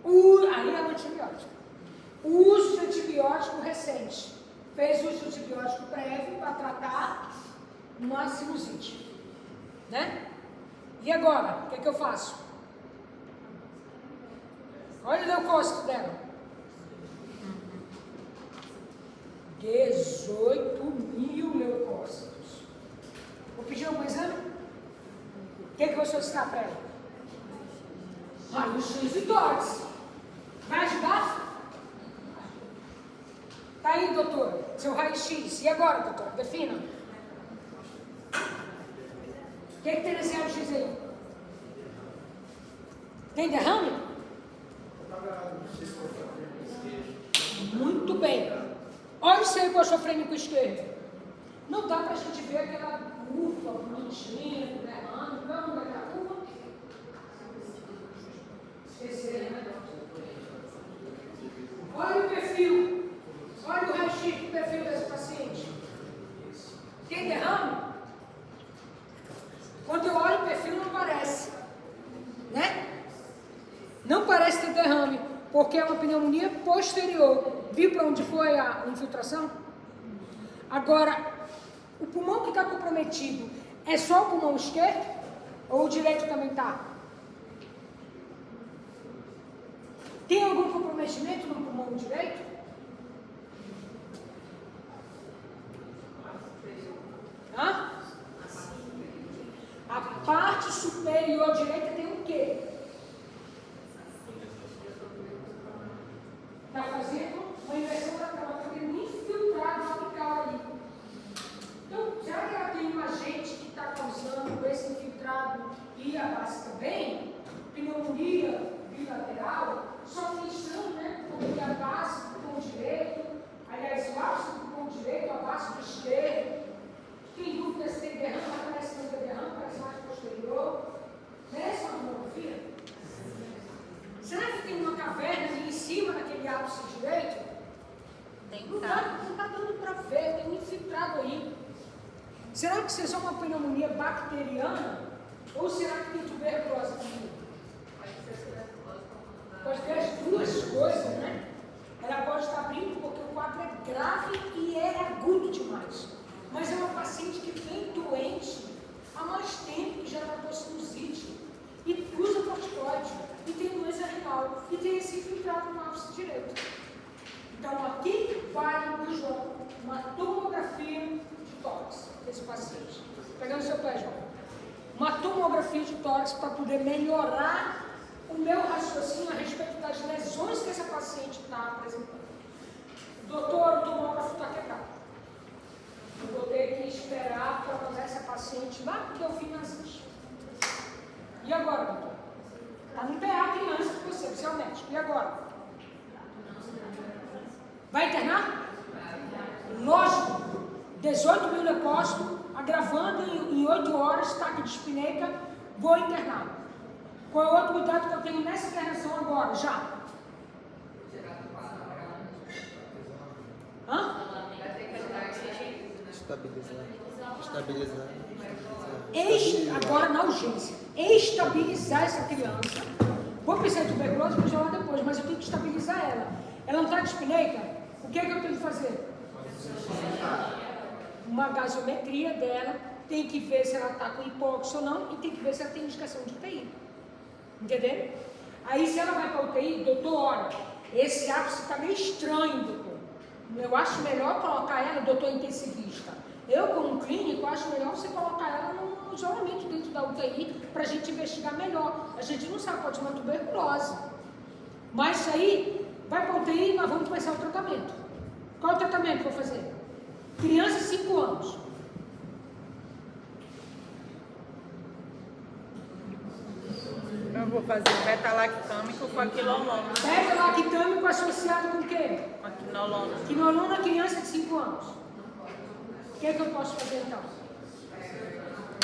Aí é o antibiótico. O uso de antibiótico recente. Fez uso de antibiótico prévio para tratar uma sinusite. Né? E agora? O que eu faço? Olha o leucócito dela. 18.000 leucócitos. Vou pedir algum exame? O que eu vou solicitar para ela? Raio-X e tórax. Vai ajudar? Tá aí, doutor, seu raio-x. E agora, doutor? Defina. O que tem nesse raio-x aí? Tem derrame? Muito bem. Olha o seu coxofrênico esquerdo. Não dá pra gente ver aquela curva bonitinha, derrame. Não é o nome daquela curva? Esqueceram, né? Olha o perfil. Olha o raio-x do perfil desse paciente. Tem derrame? Quando eu olho o perfil, não parece. Né? Não parece ter derrame, porque é uma pneumonia posterior. Viu para onde foi a infiltração? Agora, o pulmão que está comprometido é só o pulmão esquerdo? Ou o direito também está? Tem algum comprometimento no pulmão direito? Hã? A parte superior direita tem o quê? Está fazendo uma inversão da cama, está tendo infiltrado apical ali. Então, será que ela tem um agente que está causando esse infiltrado e a base também? Pneumonia bilateral? Só que estranho, né? Porque a base do pulmão direito, aliás, o ápice do pulmão direito, a base do esquerdo, Tem dúvida se tem derrame, parece que não tem derrame, parece mais posterior. Merece uma tomografia? Será que tem uma caverna ali em cima daquele ápice direito? Não está dando para ver, tem um infiltrado aí. Será que isso é só uma pneumonia bacteriana? Ou será que tem tuberculose aqui? Pode ter as duas coisas, né? Ela pode estar abrindo porque o quadro é grave e é agudo demais. Mas é uma paciente que vem doente há mais tempo, que já tratou sinusite, e usa corticoide, e tem doença renal, e tem esse infiltrado no ápice direito. Então aqui vai do João uma tomografia de tórax desse paciente. Pegando o seu pé, João. Uma tomografia de tórax para poder melhorar o meu raciocínio a respeito das lesões que essa paciente está apresentando. Doutor, o tomógrafo está quebrado. Eu vou ter que esperar para mandar essa paciente lá porque eu fiz nazis. E agora, doutor? Está no PA a criança que você é o médico. E agora? Vai internar? Lógico. 18 mil leucócito, agravando em 8 horas, taque de espineca, vou internar. Qual é o outro cuidado que eu tenho nessa internação agora, já? Hã? Estabilizar. Agora na urgência. Estabilizar essa criança. Vou pensar em tuberculose, vou falar depois, mas eu tenho que estabilizar ela. Ela não está de espineca? O que é que eu tenho que fazer? Uma gasometria dela, tem que ver se ela está com hipóxia ou não, e tem que ver se ela tem indicação de UTI. Entendeu? Aí se ela vai para a UTI, doutor, olha, esse ápice está meio estranho, doutor. Eu acho melhor colocar ela, doutor intensivista. Eu, como clínico, acho melhor você colocar ela no isolamento dentro da UTI para a gente investigar melhor. A gente não sabe, pode ser uma tuberculose. Mas isso aí, vai para a UTI e nós vamos começar o tratamento. Qual é o tratamento que eu vou fazer? Criança 5 anos. Eu vou fazer beta-lactâmico com a quinolona. Beta-lactâmico associado com o quê? Com a quinolona. Quinolona, criança de 5 anos. O que é que eu posso fazer então?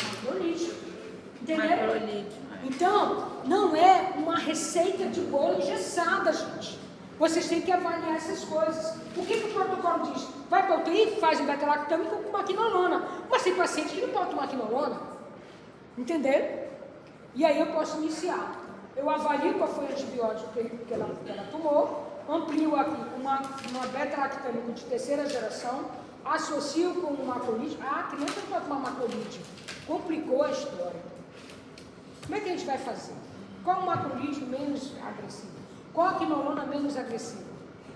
Macrolítico. Entenderam? Macrolítico. Então, não é uma receita de bolo engessada, gente. Vocês têm que avaliar essas coisas. O que o protocolo diz? Vai para o UTI, faz um beta-lactâmico com uma quinolona. Mas tem paciente que não pode tomar quinolona. Entenderam? E aí eu posso iniciar. Eu avalio qual foi o antibiótico que ela tomou, amplio aqui uma beta-lactâmico de terceira geração, associo com um macrolítico. Ah, a criança não pode tomar macrolítico. Complicou a história. Como é que a gente vai fazer? Qual o macrolítico menos agressivo? Qual a quinolona menos agressiva?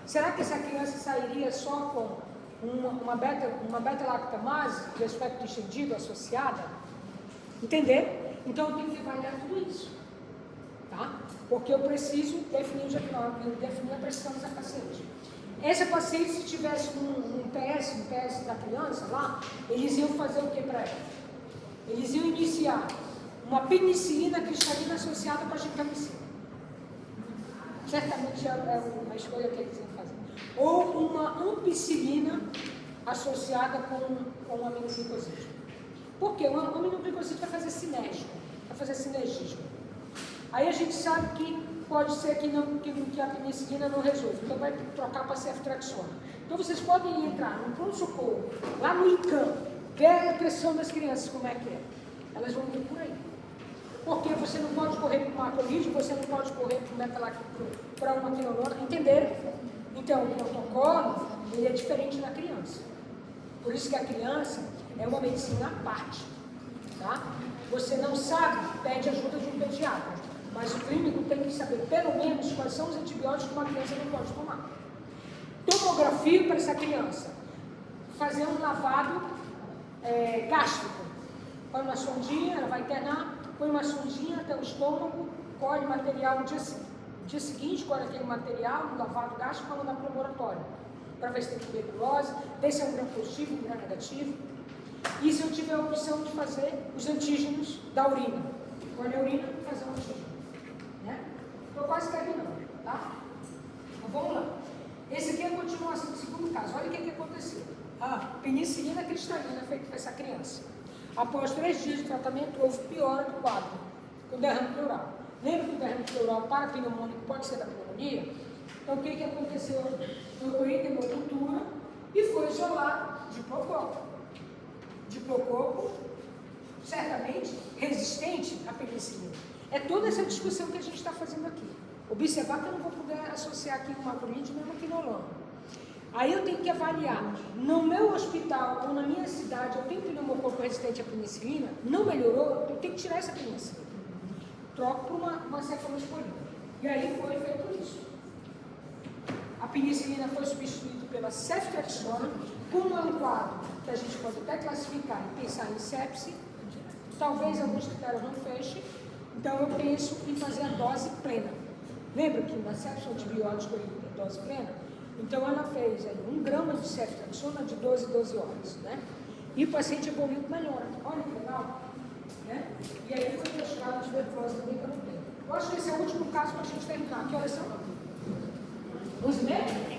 Será que essa criança sairia só com uma beta-lactamase de aspecto estendido associada? Entender? Então eu tenho que avaliar tudo isso. Tá? Porque eu preciso definir o diagnóstico, definir a pressão dessa paciente. Essa paciente, se tivesse um PS da criança lá, eles iam fazer o que para ela? Eles iam iniciar uma penicilina cristalina associada com a gentamicina. Certamente é a escolha que eles iam fazer. Ou uma ampicilina associada com um aminoglicosídeo. Por quê? O aminoglicosídeo vai fazer sinérgico, vai fazer sinergismo. Aí a gente sabe que pode ser que a penicilina não resolva, então vai trocar para ceftriaxona. Então vocês podem entrar no pronto-socorro, lá no ICAM, ver a pressão das crianças, como é que é. Elas vão vir por aí. Porque você não pode correr para o macrolítico, você não pode correr para uma quinolona, entenderam? Então o protocolo, ele é diferente da criança. Por isso que a criança é uma medicina à parte. Tá? Você não sabe, pede ajuda de um pediatra. Mas o clínico tem que saber, pelo menos, quais são os antibióticos que uma criança não pode tomar. Tomografia para essa criança. Fazer um lavado gástrico. Põe uma sondinha, ela vai internar, põe uma sondinha até o estômago, colhe material no dia seguinte, colhe aquele material, no lavado gástrico, para mandar para o laboratório. Para ver se tem tuberculose, ver se é um gram positivo, um gram negativo. E se eu tiver a opção de fazer os antígenos da urina. Colhe a urina e fazer um antígeno. Estou quase terminando, tá? Então vamos lá. Esse aqui é a continuação do segundo caso. Olha o que aconteceu. a penicilina cristalina feita para essa criança. Após 3 dias de tratamento, houve piora do quadro, com derrame pleural. Lembra que o derrame pleural parapneumônico pode ser da pneumonia? Então, o que aconteceu? Foi hemocultura e foi isolado diplococo. Diplococo, certamente, resistente à penicilina. É toda essa discussão que a gente está fazendo aqui. Observar que eu não vou poder associar aqui com macrolide nem maquinoloma. Aí eu tenho que avaliar, no meu hospital ou na minha cidade, eu tenho pneumococo resistente à penicilina, não melhorou, eu tenho que tirar essa penicilina. Troco por uma cefalosporina. E aí foi feito isso. A penicilina foi substituída pela ceftriaxona, como é um quadro que a gente pode até classificar e pensar em sepse, talvez alguns critérios não fechem, então eu penso em fazer a dose plena. Lembra que na sepse antibiótico é dose plena? Então ela fez aí 1 grama de ceftriaxona de 12 horas, né? E o paciente evoluiu melhor. Olha que legal, né? E aí foi testada a tuberculose também para não ter. Eu acho que esse é o último caso para a gente terminar. Que horas são? 11h30?